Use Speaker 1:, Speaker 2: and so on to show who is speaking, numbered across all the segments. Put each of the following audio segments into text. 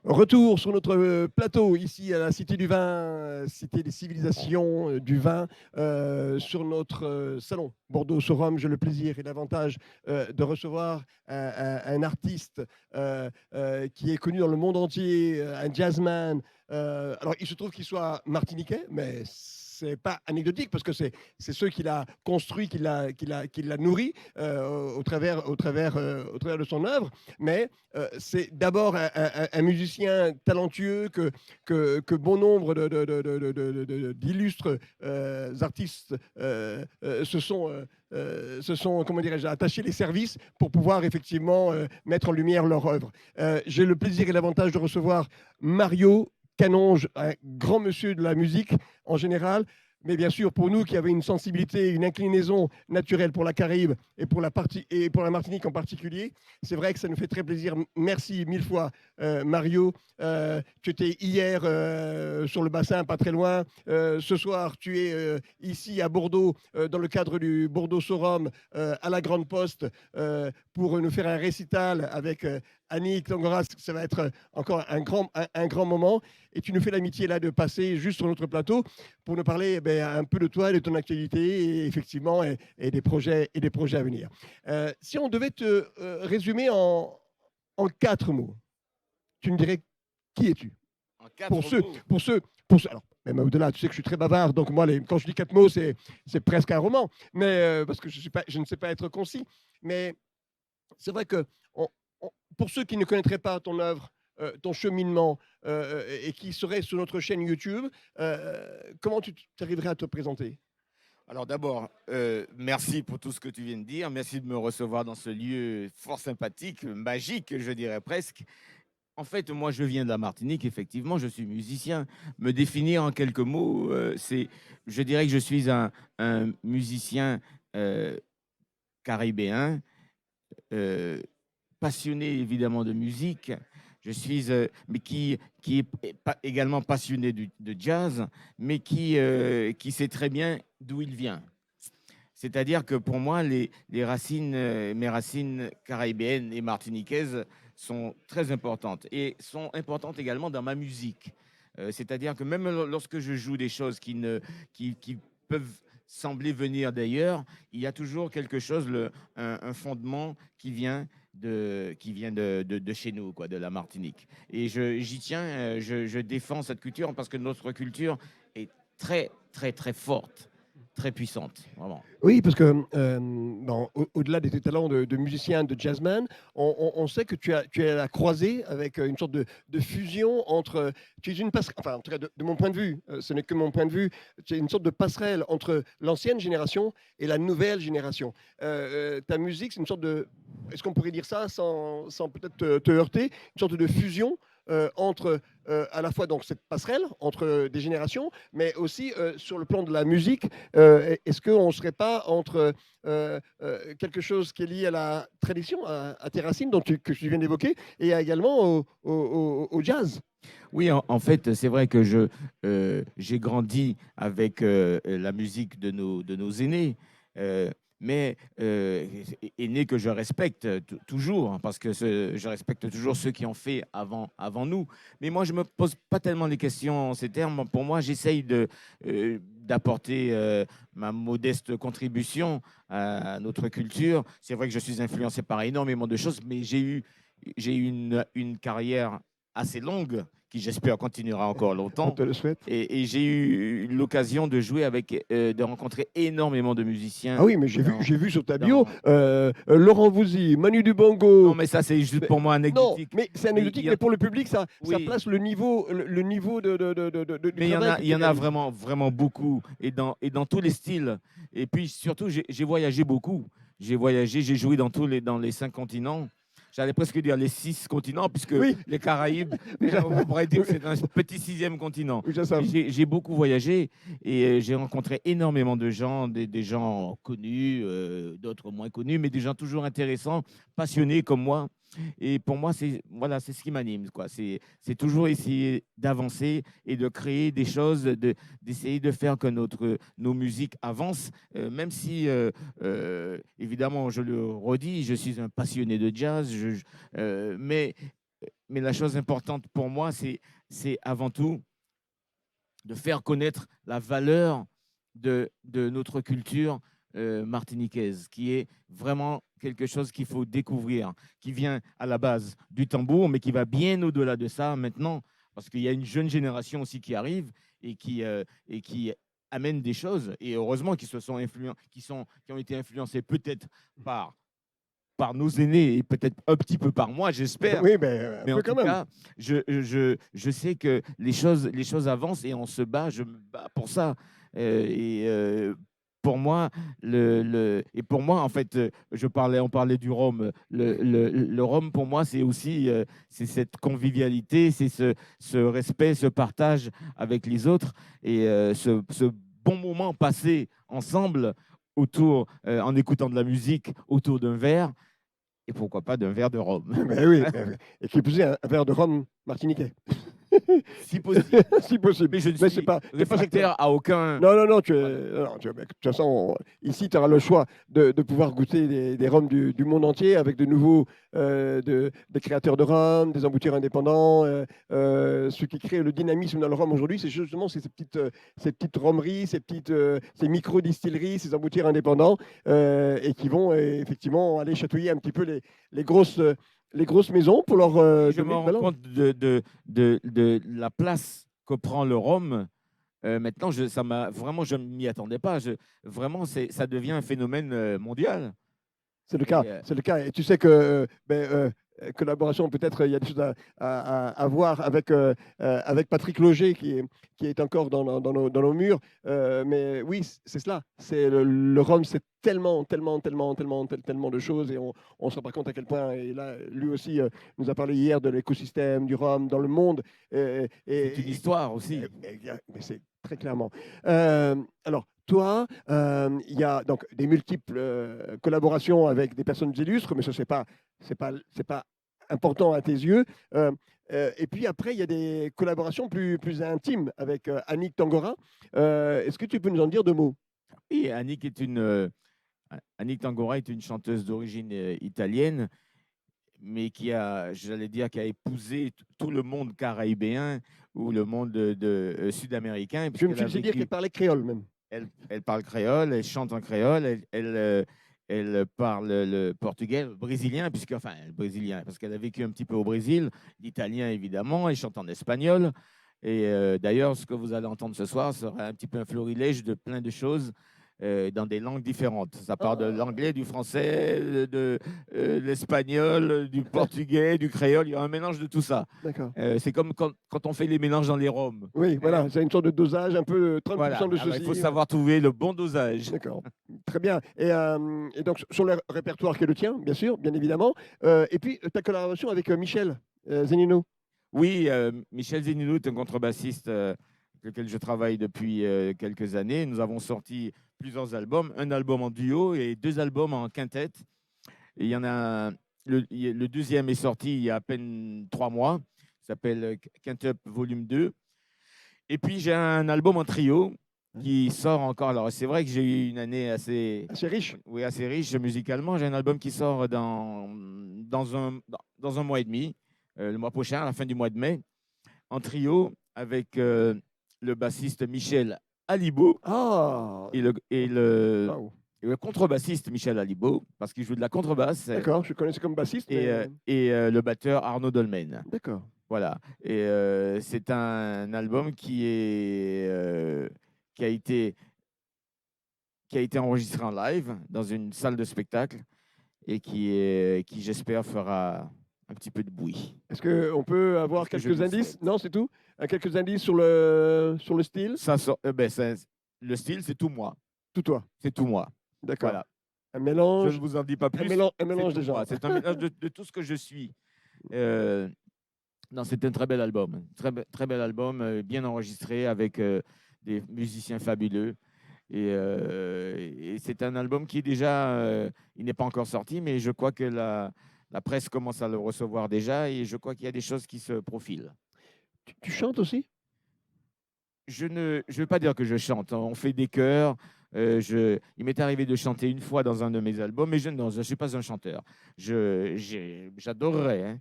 Speaker 1: Retour sur notre plateau ici à la Cité du Vin, Cité des civilisations du vin, sur notre salon Bordeaux-Sorum. J'ai le plaisir et l'avantage de recevoir un artiste qui est connu dans le monde entier, un jazzman. Alors, il se trouve qu'il soit martiniquais, mais c'est pas anecdotique parce que c'est ceux qu'il a construit, qu'il a nourri au travers de son œuvre. Mais c'est d'abord un musicien talentueux que bon nombre d'illustres artistes se sont comment dirais-je, attachés les services pour pouvoir effectivement mettre en lumière leur œuvre. J'ai le plaisir et l'avantage de recevoir Mario Canonge, un grand monsieur de la musique en général, mais bien sûr pour nous qui avons une sensibilité, une inclinaison naturelle pour la Caraïbe et pour la Martinique en particulier, c'est vrai que ça nous fait très plaisir. Merci mille fois, Mario. Tu étais hier sur le bassin, pas très loin. Ce soir, tu es ici à Bordeaux, dans le cadre du Bordeaux Sorum, à la Grande Poste, pour nous faire un récital avec Annick Longoras. Ça va être encore un grand moment. Et tu nous fais l'amitié là de passer juste sur notre plateau pour nous parler un peu de toi, de ton actualité et effectivement et des projets à venir. Si on devait te résumer en 4 mots, tu me dirais qui es-tu?
Speaker 2: En
Speaker 1: Pour
Speaker 2: quatre
Speaker 1: ceux,
Speaker 2: mots.
Speaker 1: alors, même au-delà, tu sais que je suis très bavard, donc moi, quand je dis 4 mots, c'est presque un roman, mais parce que je ne sais pas être concis. Mais c'est vrai que on- pour ceux qui ne connaîtraient pas ton œuvre, ton cheminement, et qui seraient sur notre chaîne YouTube, comment tu arriverais à te présenter?
Speaker 2: Alors d'abord, merci pour tout ce que tu viens de dire. Merci de me recevoir dans ce lieu fort sympathique, magique, je dirais presque. En fait, moi, je viens de la Martinique, effectivement, je suis musicien. Me définir en quelques mots, je dirais que je suis un musicien euh, caribéen, euh, passionné évidemment de musique. Je suis, mais qui est également passionné de jazz, mais qui sait très bien d'où il vient. C'est-à-dire que pour moi, les racines, mes racines caribéennes et martiniquaises sont très importantes et sont importantes également dans ma musique. C'est-à-dire que même lorsque je joue des choses qui peuvent sembler venir d'ailleurs, il y a toujours quelque chose, un fondement qui vient de chez nous, quoi, de la Martinique. Et j'y tiens, je défends cette culture parce que notre culture est très, très, très forte, très puissante, vraiment.
Speaker 1: Oui, parce que au-delà de tes talents de musicien, de jazzman, on sait que tu es à la croisée avec une sorte de fusion entre. Tu es une passerelle, enfin, en tout cas, de mon point de vue, ce n'est que mon point de vue, tu es une sorte de passerelle entre l'ancienne génération et la nouvelle génération. Ta musique, c'est une sorte de. Est-ce qu'on pourrait dire ça sans peut-être te heurter? Une sorte de fusion entre à la fois donc cette passerelle entre des générations, mais aussi sur le plan de la musique. Est-ce qu'on ne serait pas entre quelque chose qui est lié à la tradition, à tes racines que tu viens d'évoquer, et également au jazz?
Speaker 2: Oui, en fait, c'est vrai que j'ai grandi avec la musique de nos aînés, euh, mais aînés que je respecte toujours, hein, parce que je respecte toujours ceux qui ont fait avant nous. Mais moi, je ne me pose pas tellement les questions en ces termes. Pour moi, j'essaye d'apporter ma modeste contribution à notre culture. C'est vrai que je suis influencé par énormément de choses, mais j'ai eu une carrière assez longue qui j'espère continuera encore
Speaker 1: On
Speaker 2: longtemps.
Speaker 1: te le souhaite.
Speaker 2: Et j'ai eu l'occasion de jouer avec, de rencontrer énormément de musiciens
Speaker 1: Ah oui, mais
Speaker 2: dans,
Speaker 1: j'ai vu sur ta bio
Speaker 2: dans...
Speaker 1: Laurent Voulzy, Manu
Speaker 2: Non,
Speaker 1: Dibango.
Speaker 2: mais ça, c'est juste pour moi
Speaker 1: Non,
Speaker 2: anecdotique.
Speaker 1: mais c'est
Speaker 2: Mais
Speaker 1: anecdotique, mais pour le public, ça
Speaker 2: oui,
Speaker 1: place le niveau du
Speaker 2: mais
Speaker 1: travail que
Speaker 2: il
Speaker 1: tu
Speaker 2: y en a
Speaker 1: réalises.
Speaker 2: vraiment, vraiment beaucoup et dans tous les styles. Et puis surtout, j'ai voyagé beaucoup. J'ai voyagé, j'ai joué dans les 5 continents. J'allais presque dire les 6 continents, puisque
Speaker 1: Oui,
Speaker 2: les Caraïbes,
Speaker 1: oui,
Speaker 2: on pourrait dire
Speaker 1: oui,
Speaker 2: que c'est un petit sixième continent.
Speaker 1: oui, je sais.
Speaker 2: Mais j'ai beaucoup voyagé et j'ai rencontré énormément de gens, des gens connus, d'autres moins connus, mais des gens toujours intéressants, passionnés comme moi. Et pour moi, c'est voilà, c'est ce qui m'anime, quoi. C'est toujours essayer d'avancer et de créer des choses, d'essayer de faire que nos musiques avancent, même si, évidemment, je le redis, je suis un passionné de jazz, mais mais la chose importante pour moi, c'est avant tout de faire connaître la valeur de notre culture martiniquaise, qui est vraiment quelque chose qu'il faut découvrir, qui vient à la base du tambour, mais qui va bien au-delà de ça maintenant, parce qu'il y a une jeune génération aussi qui arrive et qui amène des choses, et heureusement qui ont été influencés peut-être par nos aînés et peut-être un petit peu par moi, j'espère.
Speaker 1: Oui, ben, un
Speaker 2: Mais
Speaker 1: peu
Speaker 2: en
Speaker 1: quand
Speaker 2: tout
Speaker 1: même.
Speaker 2: cas, je sais que les choses avancent et on se bat, je me bats pour ça. Et pour moi, et pour moi, en fait, on parlait du rhum. Le rhum, pour moi, c'est aussi c'est cette convivialité, c'est ce respect, ce partage avec les autres et ce bon moment passé ensemble autour, en écoutant de la musique, autour d'un verre et pourquoi pas d'un verre de rhum.
Speaker 1: Ben oui, ben oui. Et qui plus est, un verre de rhum martiniquais.
Speaker 2: Si possible.
Speaker 1: Si possible.
Speaker 2: Mais je ne
Speaker 1: Mais
Speaker 2: suis
Speaker 1: t'es pas sectaire.
Speaker 2: réfractaire à aucun.
Speaker 1: Non, non, non,
Speaker 2: Voilà.
Speaker 1: de toute façon, ici, tu auras le choix de pouvoir goûter des rhums du monde entier avec de nouveaux, des créateurs de rhum, des emboutteurs indépendants. Ce qui crée le dynamisme dans le rhum aujourd'hui, c'est justement ces petites rhummeries, ces micro-distilleries, ces embouteurs indépendants et qui vont effectivement aller chatouiller un petit peu les grosses, les grosses maisons pour leur
Speaker 2: Et je me
Speaker 1: donner de
Speaker 2: rends
Speaker 1: valeur.
Speaker 2: compte de la place que prend le rhum. Maintenant, je ne m'y attendais pas. Vraiment, ça devient un phénomène mondial.
Speaker 1: C'est le cas,
Speaker 2: Et,
Speaker 1: c'est le cas. Et tu sais que collaboration, peut-être il y a des choses à voir avec Patrick Loger qui est encore dans nos murs. Mais oui, c'est cela. C'est le rhum, c'est tellement de choses et on ne se rend pas compte à quel point. Et là, lui aussi nous a parlé hier de l'écosystème du rhum dans le monde.
Speaker 2: c'est une histoire aussi.
Speaker 1: Mais c'est très clairement. Alors, toi, il y a donc des multiples collaborations avec des personnes illustres, mais ça, c'est pas important à tes yeux. Et puis après, il y a des collaborations plus intimes avec Annick Tangora. Est-ce que tu peux nous en dire deux mots?
Speaker 2: Et Annick Tangora est une chanteuse d'origine italienne, mais j'allais dire, qui a épousé tout le monde caraïbéen ou le monde sud-américain,
Speaker 1: Je me
Speaker 2: puisqu'elle
Speaker 1: suis
Speaker 2: a
Speaker 1: laissé dire qu'elle
Speaker 2: vécu.
Speaker 1: parlait créole même.
Speaker 2: Elle parle créole, elle chante en créole, elle parle le portugais, le brésilien, enfin, le brésilien, parce qu'elle a vécu un petit peu au Brésil, l'italien évidemment, elle chante en espagnol. Et d'ailleurs, ce que vous allez entendre ce soir sera un petit peu un florilège de plein de choses dans des langues différentes. Ça part de
Speaker 1: Ah,
Speaker 2: l'anglais, du français, de l'espagnol, du portugais, du créole. Il y a un mélange de tout ça.
Speaker 1: d'accord.
Speaker 2: C'est comme quand on fait les mélanges dans les rhums.
Speaker 1: Oui,
Speaker 2: Hein.
Speaker 1: voilà, c'est une sorte de dosage, un peu 30%
Speaker 2: Voilà.
Speaker 1: de
Speaker 2: Alors, il
Speaker 1: ceci.
Speaker 2: faut savoir trouver le bon dosage.
Speaker 1: D'accord, très bien. Et donc, sur le répertoire qui est le tien, bien sûr, bien évidemment. Et puis, ta collaboration avec Michel Zenino.
Speaker 2: Oui, Michel Zeninou est un contrebassiste avec lequel je travaille depuis quelques années. Nous avons sorti plusieurs albums, un album en duo et deux albums en quintette. Et il y en a le deuxième est sorti il y a à peine 3 mois. Il s'appelle Quintup Volume 2. Et puis j'ai un album en trio qui sort encore. Alors c'est vrai que j'ai eu une année
Speaker 1: Assez riche.
Speaker 2: oui, assez riche musicalement. J'ai un album qui sort dans un mois et demi, le mois prochain, à la fin du mois de mai, en trio avec le bassiste Michel Alibo
Speaker 1: Ah, waouh.
Speaker 2: et le contrebassiste Michel Alibo, parce qu'il joue de la contrebasse,
Speaker 1: D'accord, je connaissais comme bassiste, mais
Speaker 2: et le batteur Arnaud Dolmen.
Speaker 1: d'accord.
Speaker 2: Voilà. Et c'est un album qui a été, qui a été enregistré en live dans une salle de spectacle et qui j'espère, fera un petit peu de bruit.
Speaker 1: Est-ce qu'on peut avoir
Speaker 2: Ce que je
Speaker 1: quelques
Speaker 2: lui
Speaker 1: indices?
Speaker 2: souhaite.
Speaker 1: Non, c'est tout? Quelques indices sur le style?
Speaker 2: Le style, c'est tout moi.
Speaker 1: Tout toi.
Speaker 2: C'est tout moi.
Speaker 1: D'accord.
Speaker 2: Voilà.
Speaker 1: Un
Speaker 2: Je ne
Speaker 1: mélange,
Speaker 2: vous en dis pas plus.
Speaker 1: un
Speaker 2: C'est
Speaker 1: mélange
Speaker 2: tout
Speaker 1: des genres.
Speaker 2: moi. C'est un mélange de tout ce que je suis. Euh, non, c'est un très bel album. Très bel album, bien enregistré avec des musiciens fabuleux. Et c'est un album qui est déjà, il n'est pas encore sorti, mais je crois que la presse commence à le recevoir déjà et je crois qu'il y a des choses qui se profilent.
Speaker 1: Tu chantes aussi?
Speaker 2: Je ne veux pas dire que je chante. On fait des chœurs. Il m'est arrivé de chanter une fois dans un de mes albums, mais je ne suis pas un chanteur. J'adorerais, hein.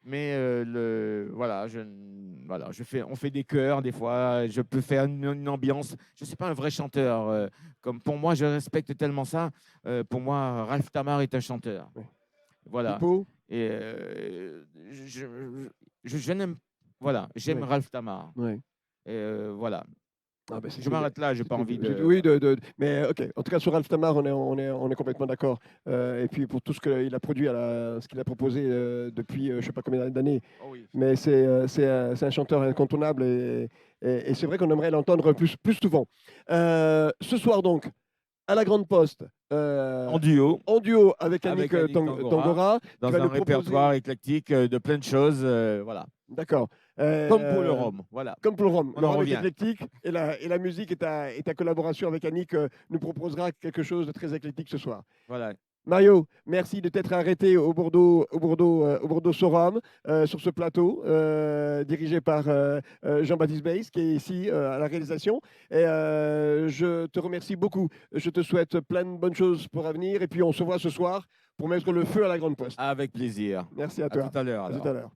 Speaker 2: Euh, voilà, on fait des chœurs des fois. Je peux faire une ambiance. Je ne suis pas un vrai chanteur. Comme pour moi, je respecte tellement ça. Pour moi, Ralph Tamar est un chanteur.
Speaker 1: Ouais.
Speaker 2: Voilà.
Speaker 1: Pipo?
Speaker 2: Et je n'aime. Voilà, j'aime
Speaker 1: Ouais.
Speaker 2: Ralph Tamar.
Speaker 1: Ouais.
Speaker 2: Et voilà.
Speaker 1: Ah ben, c'est
Speaker 2: Je
Speaker 1: cool.
Speaker 2: m'arrête là, j'ai pas envie de.
Speaker 1: Oui, mais ok. En tout cas, sur Ralph Tamar, on est complètement d'accord. Et puis pour tout ce qu'il a produit, ce qu'il a proposé depuis je ne sais pas combien d'années.
Speaker 2: Oh oui.
Speaker 1: Mais c'est un chanteur incontournable et c'est vrai qu'on aimerait l'entendre plus souvent. Ce soir donc, à la Grande Poste,
Speaker 2: En duo,
Speaker 1: en duo avec
Speaker 2: avec
Speaker 1: Annick
Speaker 2: Annick
Speaker 1: Tangora, tu
Speaker 2: dans
Speaker 1: vas
Speaker 2: un
Speaker 1: nous proposer.
Speaker 2: répertoire éclectique de plein de choses. Voilà.
Speaker 1: D'accord.
Speaker 2: Comme pour le rhum. Voilà.
Speaker 1: Comme pour le rhum.
Speaker 2: On
Speaker 1: Le
Speaker 2: en
Speaker 1: rhum est
Speaker 2: revient.
Speaker 1: éclectique et la musique et ta collaboration avec Annick nous proposera quelque chose de très éclectique ce soir.
Speaker 2: Voilà.
Speaker 1: Mario, merci de t'être arrêté au Bordeaux Sorum sur ce plateau dirigé par Jean-Baptiste Beyss qui est ici à la réalisation. Et je te remercie beaucoup. Je te souhaite plein de bonnes choses pour l'avenir et puis on se voit ce soir pour mettre le feu à la Grande Poste.
Speaker 2: Avec plaisir.
Speaker 1: Merci à
Speaker 2: À
Speaker 1: toi.
Speaker 2: tout à l'heure.
Speaker 1: À tout
Speaker 2: alors.
Speaker 1: à l'heure.